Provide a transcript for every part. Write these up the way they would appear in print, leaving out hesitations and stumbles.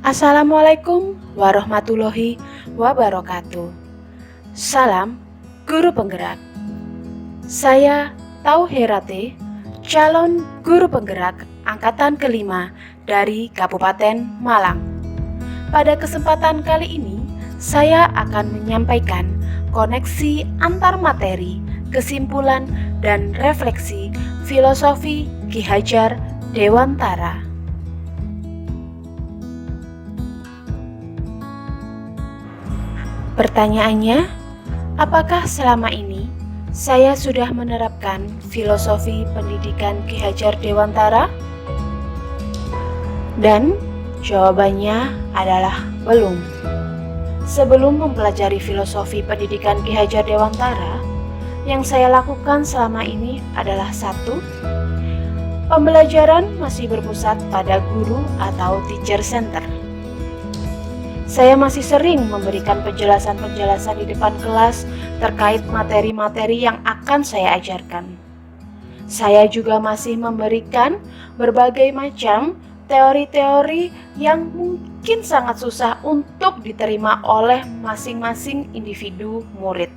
Assalamualaikum warahmatullahi wabarakatuh. Salam guru penggerak. Saya Tauherate, calon guru penggerak angkatan kelima dari Kabupaten Malang. Pada kesempatan kali ini, saya akan menyampaikan koneksi antar materi, kesimpulan, dan refleksi filosofi Ki Hajar Dewantara. Pertanyaannya, apakah selama ini saya sudah menerapkan filosofi pendidikan Ki Hajar Dewantara? Dan jawabannya adalah belum. Sebelum mempelajari filosofi pendidikan Ki Hajar Dewantara, yang saya lakukan selama ini adalah 1. Pembelajaran masih berpusat pada guru atau teacher center. Saya masih sering memberikan penjelasan-penjelasan di depan kelas terkait materi-materi yang akan saya ajarkan. Saya juga masih memberikan berbagai macam teori-teori yang mungkin sangat susah untuk diterima oleh masing-masing individu murid.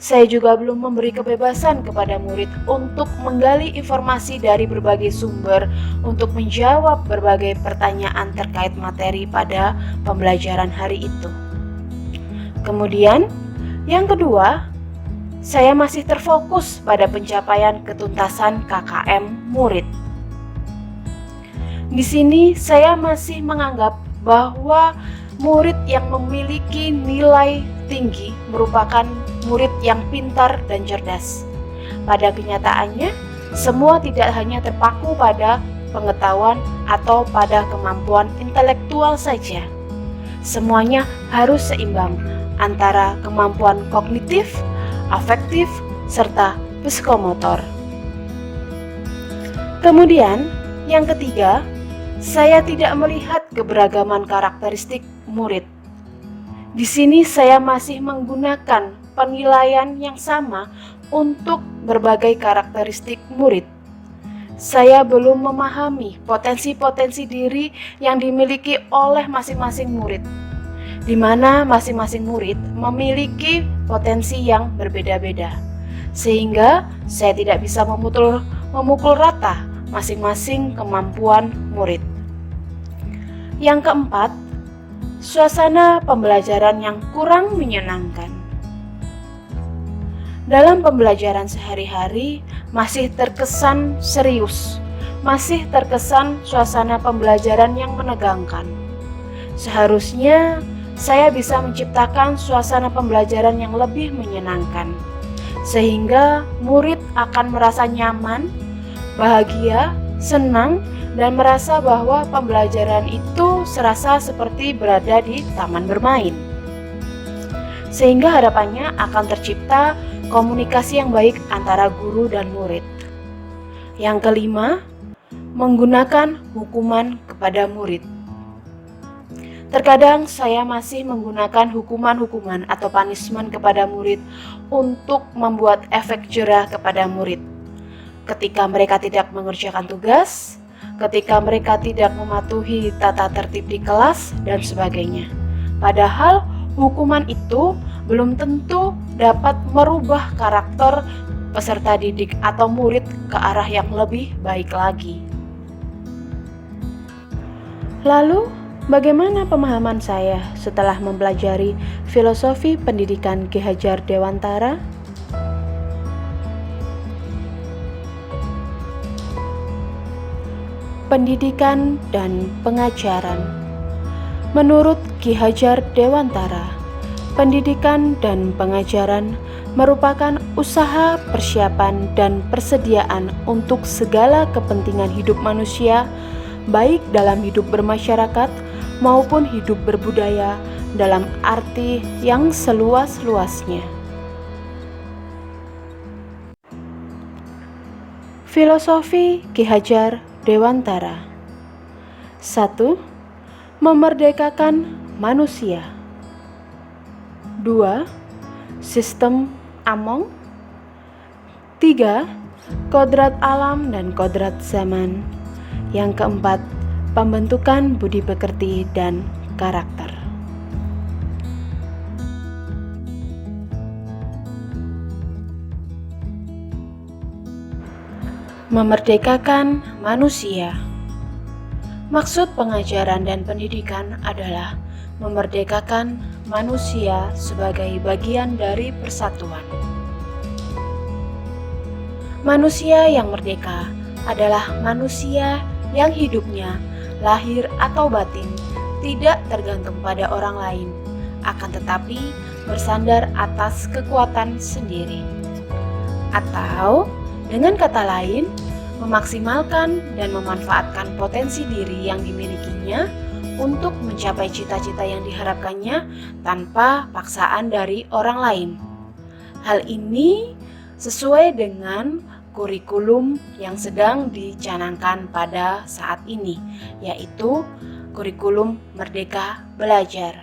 Saya juga belum memberi kebebasan kepada murid untuk menggali informasi dari berbagai sumber untuk menjawab berbagai pertanyaan terkait materi pada pembelajaran hari itu. Kemudian, yang kedua, saya masih terfokus pada pencapaian ketuntasan KKM murid. Di sini saya masih menganggap bahwa murid yang memiliki nilai tinggi merupakan murid yang pintar dan cerdas. Pada kenyataannya, semua tidak hanya terpaku pada pengetahuan atau pada kemampuan intelektual saja. Semuanya harus seimbang antara kemampuan kognitif, afektif, serta psikomotor. Kemudian, yang ketiga, saya tidak melihat keberagaman karakteristik murid. Di sini saya masih menggunakan penilaian yang sama untuk berbagai karakteristik murid. Saya belum memahami potensi-potensi diri yang dimiliki oleh masing-masing murid, di mana masing-masing murid memiliki potensi yang berbeda-beda, sehingga saya tidak bisa memukul rata masing-masing kemampuan murid. Yang keempat, suasana pembelajaran yang kurang menyenangkan. Dalam pembelajaran sehari-hari masih terkesan serius, masih terkesan suasana pembelajaran yang menegangkan. Seharusnya saya bisa menciptakan suasana pembelajaran yang lebih menyenangkan, sehingga murid akan merasa nyaman, bahagia, senang, dan merasa bahwa pembelajaran itu serasa seperti berada di taman bermain. Sehingga harapannya akan tercipta komunikasi yang baik antara guru dan murid. Yang kelima, menggunakan hukuman kepada murid. Terkadang saya masih menggunakan hukuman-hukuman atau punishment kepada murid untuk membuat efek jerah kepada murid. Ketika mereka tidak mengerjakan tugas, ketika mereka tidak mematuhi tata tertib di kelas, dan sebagainya. Padahal hukuman itu belum tentu dapat merubah karakter peserta didik atau murid ke arah yang lebih baik lagi. Lalu, bagaimana pemahaman saya setelah mempelajari filosofi pendidikan Ki Hajar Dewantara? Pendidikan dan pengajaran. Menurut Ki Hajar Dewantara, pendidikan dan pengajaran merupakan usaha persiapan dan persediaan untuk segala kepentingan hidup manusia, baik dalam hidup bermasyarakat maupun hidup berbudaya dalam arti yang seluas-luasnya. Filosofi Ki Hajar Dewantara. 1. Memerdekakan manusia. 2. Sistem Among. 3. Kodrat alam dan kodrat zaman. Yang keempat, Pembentukan budi pekerti dan karakter. Memerdekakan manusia. Maksud pengajaran dan pendidikan adalah memerdekakan manusia sebagai bagian dari persatuan. Manusia yang merdeka adalah manusia yang hidupnya, lahir atau batin, tidak tergantung pada orang lain, akan tetapi bersandar atas kekuatan sendiri. Atau, dengan kata lain, memaksimalkan dan memanfaatkan potensi diri yang dimilikinya untuk mencapai cita-cita yang diharapkannya tanpa paksaan dari orang lain. Hal ini sesuai dengan kurikulum yang sedang dicanangkan pada saat ini, yaitu kurikulum Merdeka Belajar.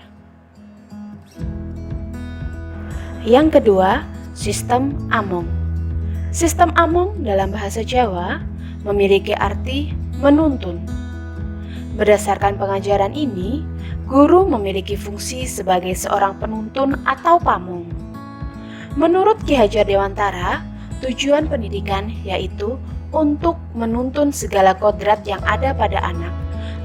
Yang kedua, sistem Among. Sistem Among dalam bahasa Jawa memiliki arti menuntun. Berdasarkan pengajaran ini, guru memiliki fungsi sebagai seorang penuntun atau pamong. Menurut Ki Hajar Dewantara, tujuan pendidikan yaitu untuk menuntun segala kodrat yang ada pada anak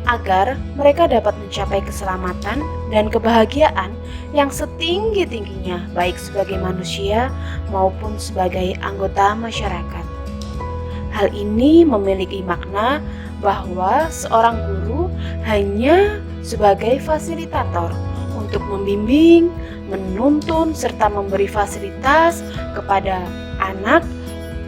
agar mereka dapat mencapai keselamatan dan kebahagiaan yang setinggi-tingginya baik sebagai manusia maupun sebagai anggota masyarakat. Hal ini memiliki makna bahwa seorang guru hanya sebagai fasilitator untuk membimbing, menuntun, serta memberi fasilitas kepada anak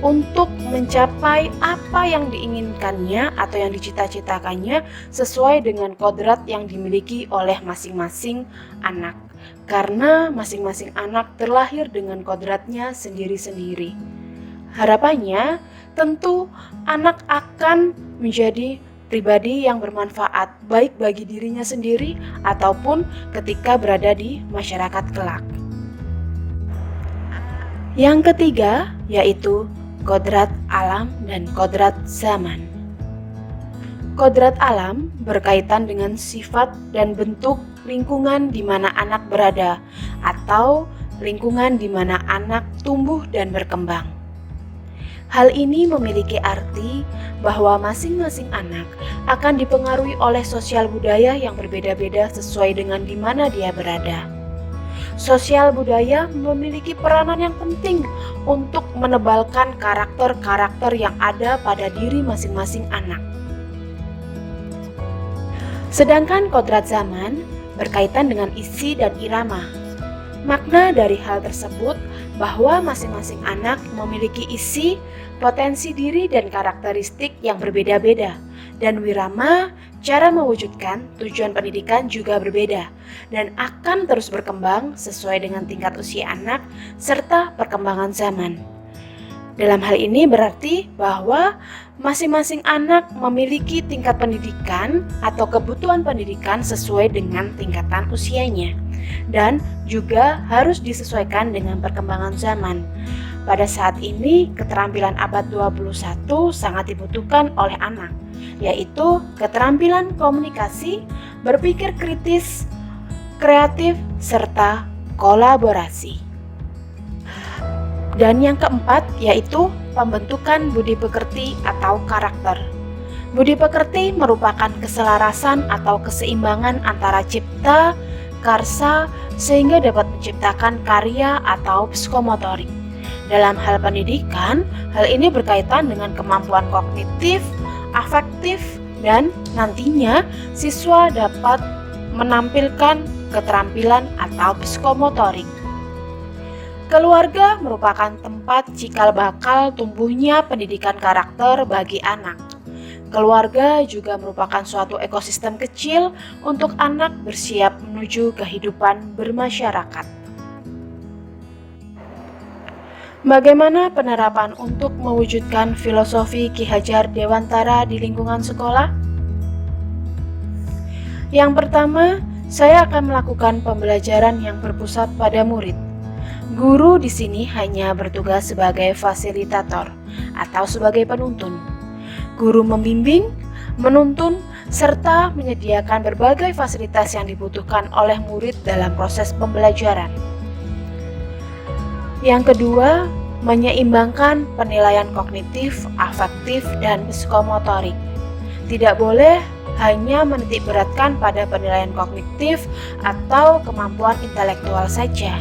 untuk mencapai apa yang diinginkannya atau yang dicita-citakannya sesuai dengan kodrat yang dimiliki oleh masing-masing anak. Karena masing-masing anak terlahir dengan kodratnya sendiri-sendiri. Harapannya tentu anak akan menjadi pribadi yang bermanfaat baik bagi dirinya sendiri ataupun ketika berada di masyarakat kelak. Yang ketiga yaitu kodrat alam dan kodrat zaman. Kodrat alam berkaitan dengan sifat dan bentuk lingkungan di mana anak berada atau lingkungan di mana anak tumbuh dan berkembang. Hal ini memiliki arti bahwa masing-masing anak akan dipengaruhi oleh sosial budaya yang berbeda-beda sesuai dengan di mana dia berada. Sosial budaya memiliki peranan yang penting untuk menebalkan karakter-karakter yang ada pada diri masing-masing anak. Sedangkan kodrat zaman berkaitan dengan isi dan irama. Makna dari hal tersebut bahwa masing-masing anak memiliki isi, potensi diri dan karakteristik yang berbeda-beda. Dan wirama, cara mewujudkan tujuan pendidikan juga berbeda dan akan terus berkembang sesuai dengan tingkat usia anak serta perkembangan zaman. Dalam hal ini berarti bahwa masing-masing anak memiliki tingkat pendidikan atau kebutuhan pendidikan sesuai dengan tingkatan usianya dan juga harus disesuaikan dengan perkembangan zaman. Pada saat ini, keterampilan abad 21 sangat dibutuhkan oleh anak, yaitu keterampilan komunikasi, berpikir kritis, kreatif, serta kolaborasi. Dan yang keempat yaitu pembentukan budi pekerti atau karakter. Budi pekerti merupakan keselarasan atau keseimbangan antara cipta, karsa, sehingga dapat menciptakan karya atau psikomotorik. Dalam hal pendidikan, hal ini berkaitan dengan kemampuan kognitif, afektif, dan nantinya siswa dapat menampilkan keterampilan atau psikomotorik. Keluarga merupakan tempat cikal bakal tumbuhnya pendidikan karakter bagi anak. Keluarga juga merupakan suatu ekosistem kecil untuk anak bersiap menuju kehidupan bermasyarakat. Bagaimana penerapan untuk mewujudkan filosofi Ki Hajar Dewantara di lingkungan sekolah? Yang pertama, saya akan melakukan pembelajaran yang berpusat pada murid. Guru di sini hanya bertugas sebagai fasilitator atau sebagai penuntun. Guru membimbing, menuntun, serta menyediakan berbagai fasilitas yang dibutuhkan oleh murid dalam proses pembelajaran. Yang kedua, menyeimbangkan penilaian kognitif, afektif, dan psikomotorik. Tidak boleh hanya menitik beratkan pada penilaian kognitif atau kemampuan intelektual saja,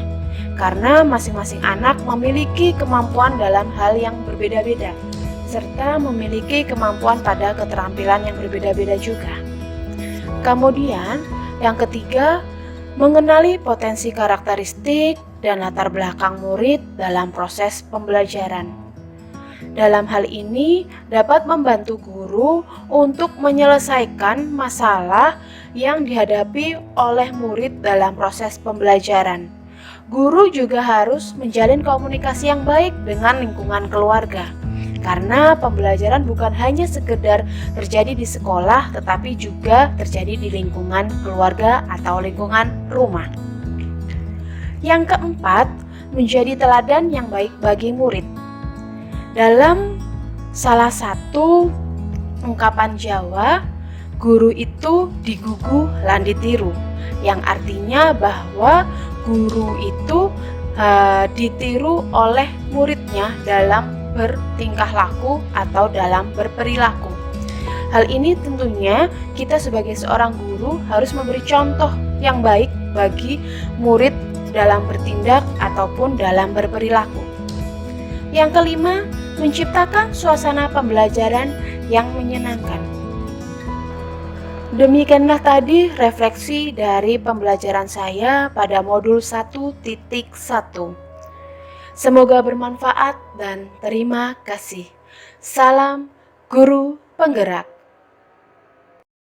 karena masing-masing anak memiliki kemampuan dalam hal yang berbeda-beda, serta memiliki kemampuan pada keterampilan yang berbeda-beda juga. Kemudian, yang ketiga, mengenali potensi karakteristik dan latar belakang murid dalam proses pembelajaran. Dalam hal ini dapat membantu guru untuk menyelesaikan masalah yang dihadapi oleh murid dalam proses pembelajaran. Guru juga harus menjalin komunikasi yang baik dengan lingkungan keluarga, karena pembelajaran bukan hanya sekedar terjadi di sekolah, tetapi juga terjadi di lingkungan keluarga atau lingkungan rumah. Yang keempat, menjadi teladan yang baik bagi murid. Dalam salah satu ungkapan Jawa, guru itu digugu lan ditiru, yang artinya bahwa guru itu ditiru oleh muridnya dalam bertingkah laku atau dalam berperilaku. Hal ini tentunya kita sebagai seorang guru harus memberi contoh yang baik bagi murid dalam bertindak ataupun dalam berperilaku. Yang kelima, menciptakan suasana pembelajaran yang menyenangkan. Demikianlah tadi refleksi dari pembelajaran saya pada modul 1.1. Semoga bermanfaat dan terima kasih. Salam Guru Penggerak.